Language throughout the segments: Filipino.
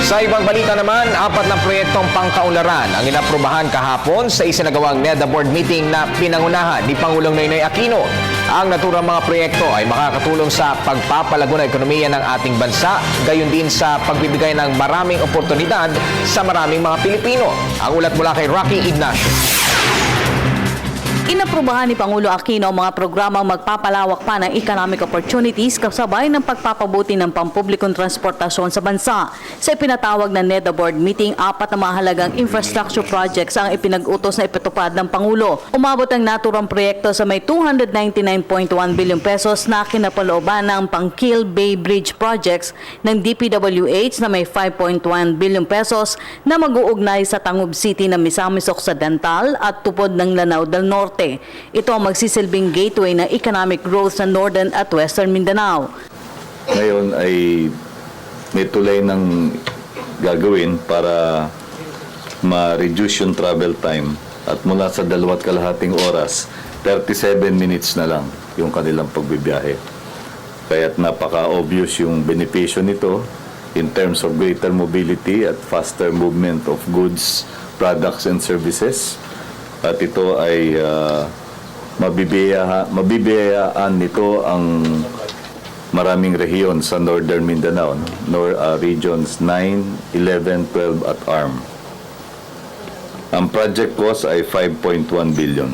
Sa ibang balita naman, 4 na proyektong pangkaunlaran ang inaprubahan kahapon sa isinagawang NEDA Board meeting na pinangunahan ni Pangulong Noynoy Aquino. Ang naturang mga proyekto ay makakatulong sa pagpapalago ng ekonomiya ng ating bansa, gayon din sa pagbibigay ng maraming oportunidad sa maraming mga Pilipino. Ang ulat mula kay Rocky Ignacio. Inaprubahan ni Pangulo Aquino ang mga programang magpapalawak pa ng economic opportunities kasabay ng pagpapabuti ng pampublikong transportasyon sa bansa. Sa ipinatawag na NEDA Board meeting, 4 na mahalagang infrastructure projects ang ipinag-utos na ipatupad ng Pangulo. Umabot ang naturang proyekto sa may 299.1 billion pesos na kinapalooban ng Pangkil Bay Bridge projects ng DPWH na may 5.1 billion pesos na mag-uugnay sa Tangub City na Misamis Occidental at Tupod ng Lanao del Norte. Ito ang magsisilbing gateway ng economic growth sa Northern at Western Mindanao. Ngayon ay may tulay ng gagawin para ma-reduce yung travel time at mula sa 2.5 oras, 37 minutes na lang yung kanilang pagbibiyahe. Kaya't napaka-obvious yung benepisyo nito in terms of greater mobility at faster movement of goods, products, and services. At ito ay mabibiyayaan nito ang maraming rehiyon sa Northern Mindanao, regions 9, 11, 12 at ARM. Ang project cost ay 5.1 billion.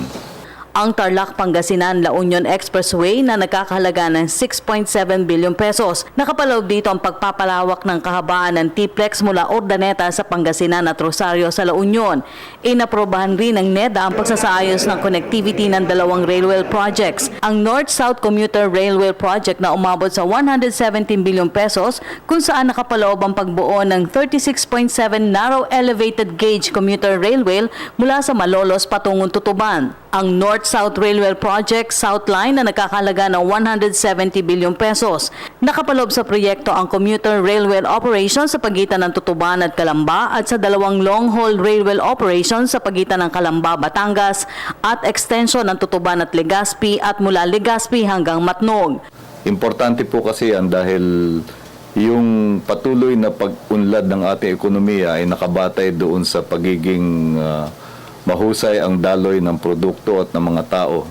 Ang Tarlac-Pangasinan-La Union Expressway na nagkakahalaga ng 6.7 billion pesos. Nakapaloob dito ang pagpapalawak ng kahabaan ng T-Plex mula Urdaneta sa Pangasinan at Rosario sa La Union. Inaprobahan rin ng NEDA ang pagsasaayos ng connectivity ng 2 railway projects. Ang North-South Commuter Railway Project na umabot sa 117 billion pesos kung saan nakapaloob ang pagbuo ng 36.7 narrow elevated gauge commuter railway mula sa Malolos patungong Tutuban. Ang North-South Railway Project Southline na nagkakahalaga ng 170 billion pesos. Nakapaloob sa proyekto ang commuter railway operation sa pagitan ng Tutuban at Calamba at sa 2 long-haul railway operation sa pagitan ng Calamba, Batangas at extension ng Tutuban at Legazpi at mula Legazpi hanggang Matnog. Importante po kasi yan dahil yung patuloy na pag-unlad ng ating ekonomiya ay nakabatay doon sa pagiging mahusay ang daloy ng produkto at ng mga tao.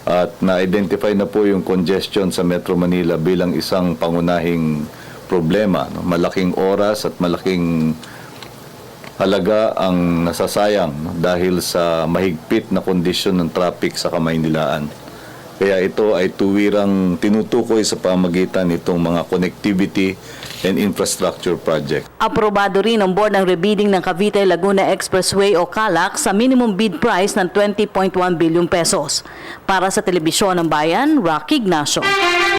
At na-identify na po yung congestion sa Metro Manila bilang isang pangunahing problema. Malaking oras at malaking halaga ang nasasayang dahil sa mahigpit na kondisyon ng traffic sa Kamaynilaan. Kaya ito ay tuwirang tinutukoy sa pamagitan nitong mga connectivity and infrastructure project. Aprobado rin ang board ng rebidding ng Cavite-Laguna Expressway o CALAC sa minimum bid price ng 20.1 billion pesos. Para sa Telebisyon ng Bayan, Rocky Ignacio.